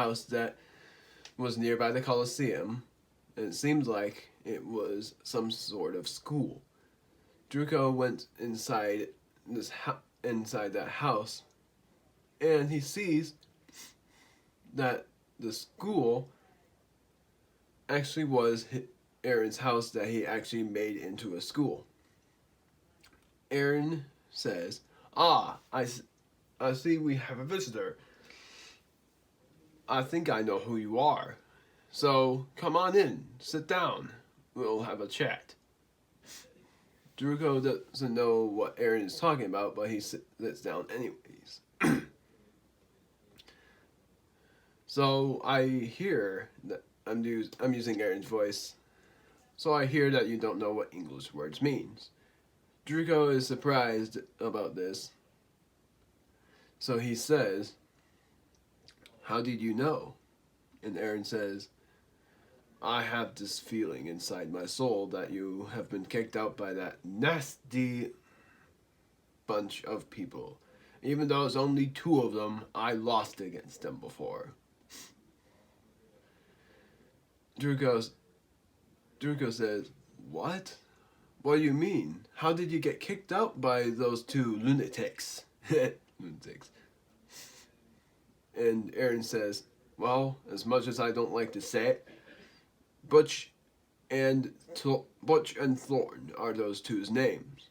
house that was nearby the Colosseum, and it seemed like it was some sort of school. Druko went inside inside that house, and he sees that the school actually was Eron's house that he actually made into a school. Eron says, "Ah, I see we have a visitor. I think I know who you are. So come on in, sit down. We'll have a chat." Druko doesn't know what Eron is talking about, but he sits down anyways. So I hear that I'm using Eron's voice. So I hear that you don't know what English words means. Druko is surprised about this. So he says, "How did you know?" And Eron says, "I have this feeling inside my soul that you have been kicked out by that nasty bunch of people. Even though it's only 2 of them, I lost against them before." Druko says, "What? What do you mean? How did you get kicked out by those 2 lunatics?" Lunatics. And Eron says, "Well, as much as I don't like to say it, Butch and Thorn are those 2's names.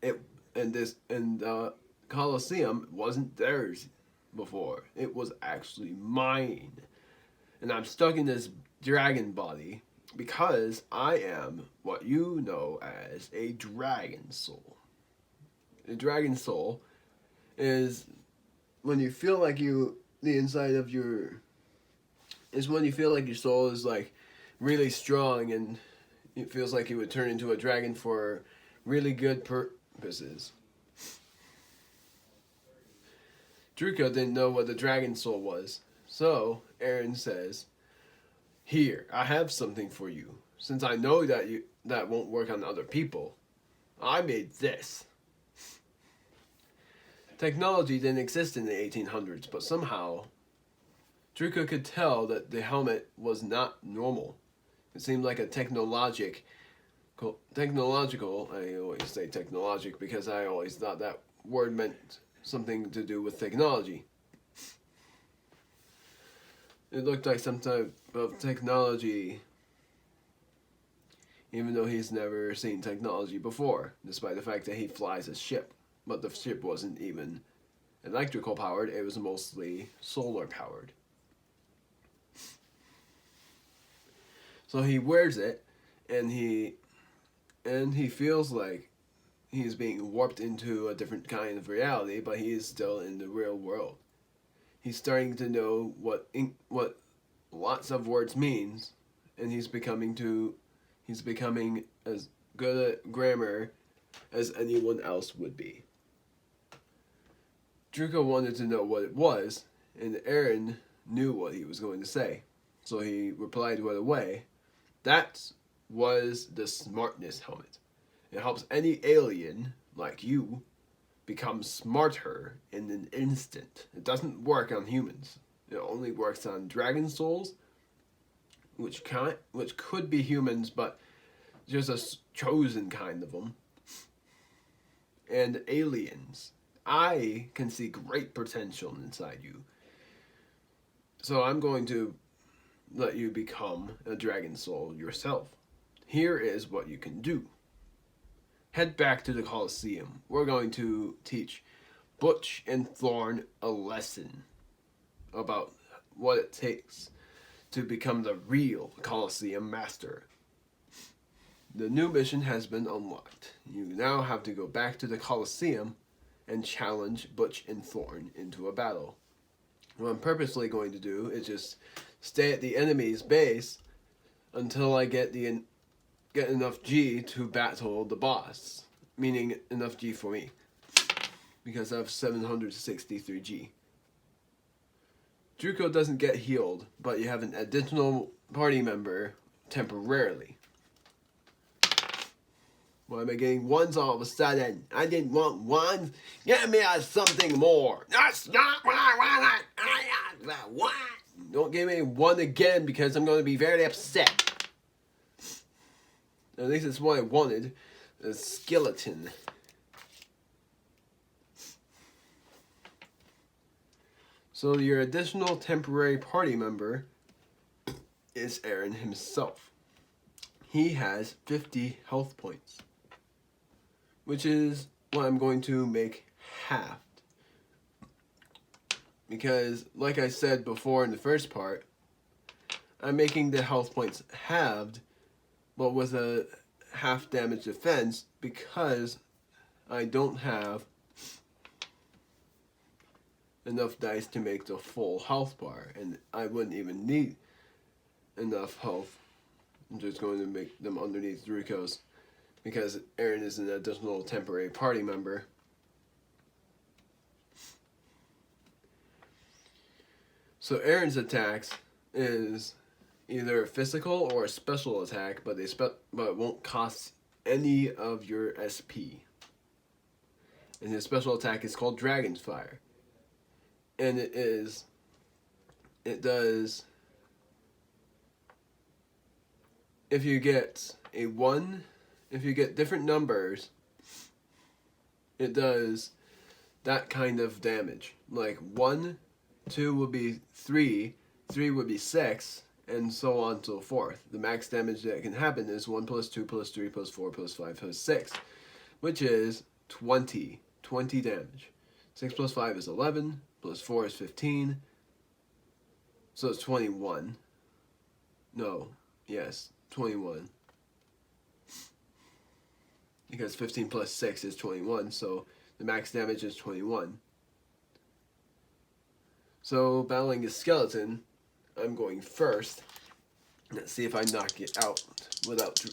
The Colosseum wasn't theirs before. It was actually mine. And I'm stuck in this dragon body because I am what you know as a dragon soul. A dragon soul is when you feel like when you feel like your soul is like really strong and it feels like you would turn into a dragon for really good purposes." Druko didn't know what the dragon soul was, so Eron says, "Here, I have something for you. Since I know that won't work on other people, I made this." Technology didn't exist in the 1800s, but somehow Druko could tell that the helmet was not normal. It seemed like a technological, I always say technologic because I always thought that word meant something to do with technology. It looked like some type of technology, even though he's never seen technology before, despite the fact that he flies a ship. But the ship wasn't even electrical powered, it was mostly solar powered. So he wears it, and he feels like he's being warped into a different kind of reality, but he is still in the real world. He's starting to know what lots of words means, and he's becoming as good at grammar as anyone else would be. Druko wanted to know what it was, and Eron knew what he was going to say, so he replied right away, "That was the smartness helmet. It helps any alien, like you, become smarter in an instant. It doesn't work on humans. It only works on dragon souls, which could be humans, but just a chosen kind of them, and aliens. I can see great potential inside you. So I'm going to let you become a dragon soul yourself. Here is what you can do. Head back to the Colosseum. We're going to teach Butch and Thorn a lesson about what it takes to become the real Colosseum master. The new mission has been unlocked. You now have to go back to the Colosseum and challenge Butch and Thorn into a battle. What I'm purposely going to do is just stay at the enemy's base until I get enough G to battle the boss, meaning enough G for me, because I have 763 G. Druko doesn't get healed, but you have an additional party member temporarily. Why am I getting ones all of a sudden? I didn't want ones. Give me something more. That's not what I wanted. I want the one. Don't give me 1 again because I'm going to be very upset. At least it's what I wanted. A skeleton. So your additional temporary party member is Eron himself. He has 50 health points, which is what I'm going to make halved. Because, like I said before in the first part, I'm making the health points halved, but with a half damage defense because I don't have enough dice to make the full health bar, and I wouldn't even need enough health. I'm just going to make them underneath Druko's because Eron is an additional temporary party member. So Eron's attacks is either a physical or a special attack, but it won't cost any of your SP. And his special attack is called Dragon's Fire. And it does, if you get a 1, if you get different numbers, it does that kind of damage. Like 1, 2 would be 3, 3 would be 6, and so on and so forth. The max damage that can happen is 1 plus 2 plus 3 plus 4 plus 5 plus 6, which is 20 damage. 6 plus 5 is 11, plus 4 is 15, so it's 21. No, yes, 21. Because 15 plus 6 is 21, so the max damage is 21. So, battling a skeleton, I'm going first. Let's see if I knock it out without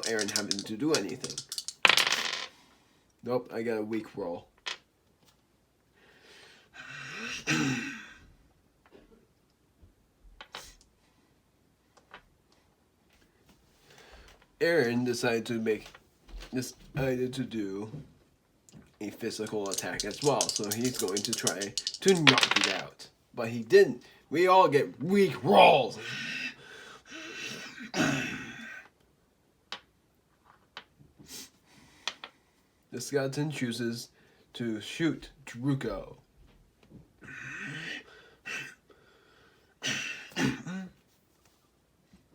Eron having to do anything. Nope, I got a weak roll. Eron decided to do a physical attack as well, so he's going to try to knock it out. But he didn't. We all get weak rolls. The skeleton chooses to shoot Druko.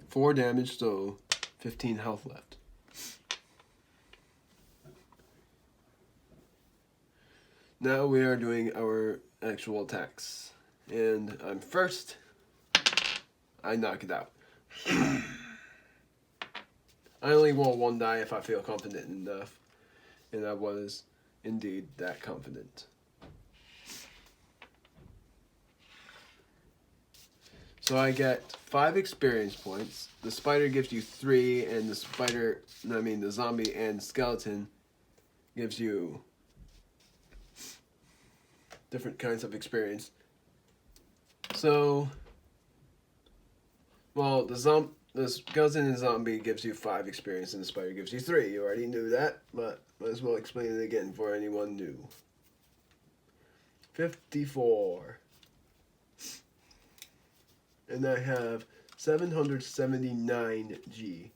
Four damage, so 15 health left. Now we are doing our actual attacks. And I'm first. I knock it out. I only roll 1 die if I feel confident enough. And I was indeed that confident. So I get 5 experience points. The spider gives you 3, and the zombie and skeleton gives you different kinds of experience. So, well, the skeleton and zombie gives you 5 experience, and the spider gives you 3. You already knew that, but might as well explain it again for anyone new. 54. And I have 779 G.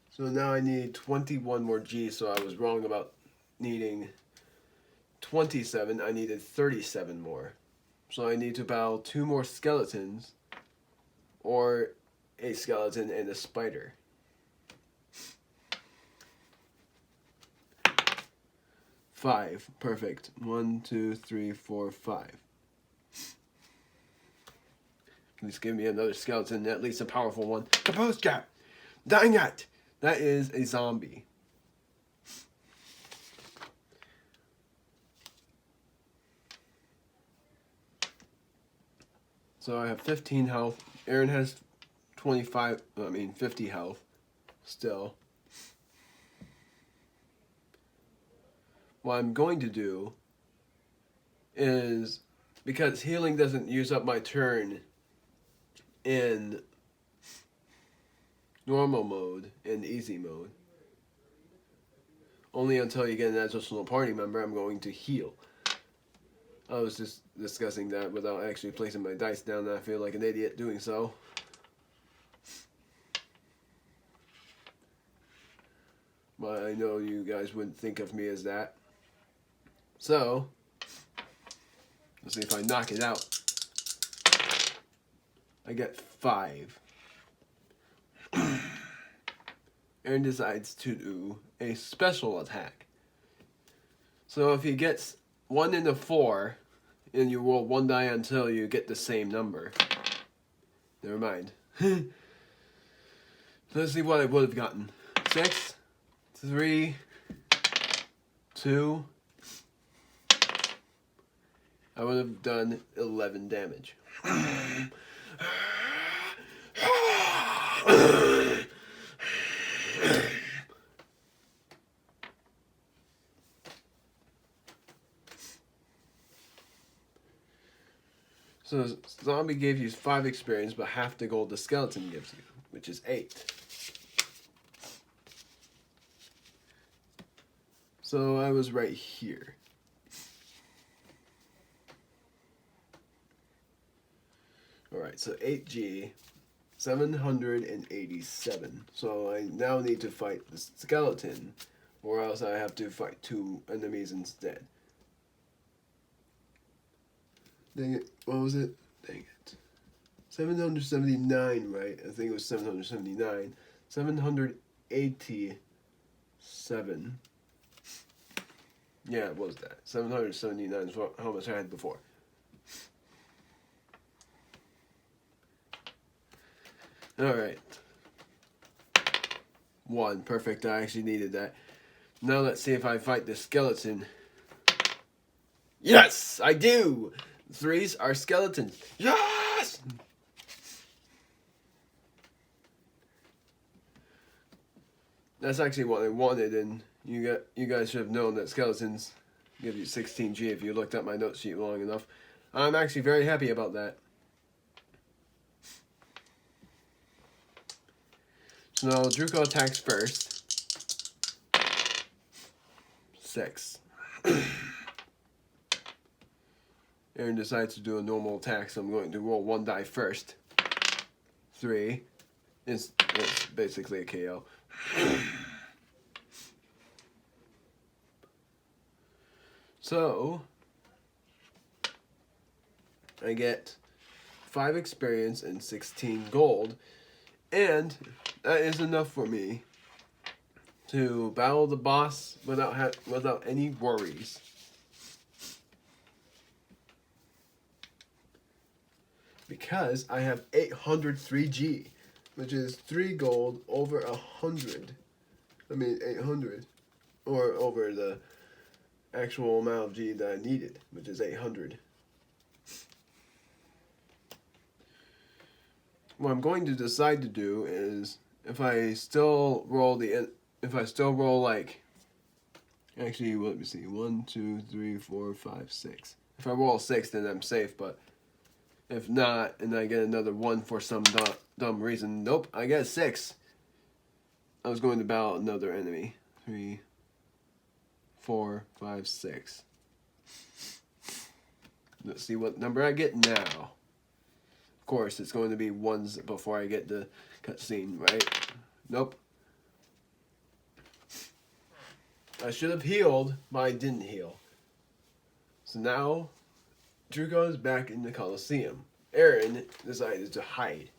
So now I need 21 more G, so I was wrong about needing 27. I needed 37 more. So I need to battle 2 more skeletons, or a skeleton and a spider. Five. Perfect. 1, 2, 3, 4, 5. Please give me another skeleton, at least a powerful one. Compose gap! Dang it! That is a zombie. So I have 15 health. Eron has 50 health still. What I'm going to do is, because healing doesn't use up my turn in normal mode and easy mode, only until you get an additional party member, I'm going to heal. I was just discussing that without actually placing my dice down, and I feel like an idiot doing so. But I know you guys wouldn't think of me as that. So, let's see if I knock it out. I get 5. Aaron decides to do a special attack. So if he gets 1 into 4, and you roll 1 die until you get the same number. Never mind. Let's see what I would have gotten. 6, 3, 2. I would have done 11 damage. So zombie gave you 5 experience, but half the gold the skeleton gives you, which is 8. So I was right here. Alright, so 8G, 787. So I now need to fight the skeleton, or else I have to fight 2 enemies instead. Dang it, what was it? Dang it. 779, right? I think it was 779. 787. Yeah, it was that. 779 is how much I had before. Alright. 1. Perfect. I actually needed that. Now let's see if I fight the skeleton. Yes! I do! 3s are skeletons. Yes! That's actually what I wanted, and you guys should have known that skeletons give you 16G if you looked at my note sheet long enough. I'm actually very happy about that. So now Druko attacks first. 6. Aaron decides to do a normal attack, so I'm going to roll 1 die first. 3. It's basically a KO. So, I get 5 experience and 16 gold, and that is enough for me to battle the boss without any worries. Because I have 803G, which is 3 gold over 100. I mean 800, or over the actual amount of G that I needed, which is 800. What I'm going to decide to do is, if I still roll like, actually, let me see, 1, 2, 3, 4, 5, 6. If I roll 6, then I'm safe, but if not, and I get another 1 for some dumb reason, nope, I get 6. I was going to battle another enemy. 3, 4, 5, 6. Let's see what number I get now. Of course, it's going to be 1s before I get the cutscene, right? Nope. I should have healed, but I didn't heal. So now, Druko is back in the Colosseum. Aaron decided to hide.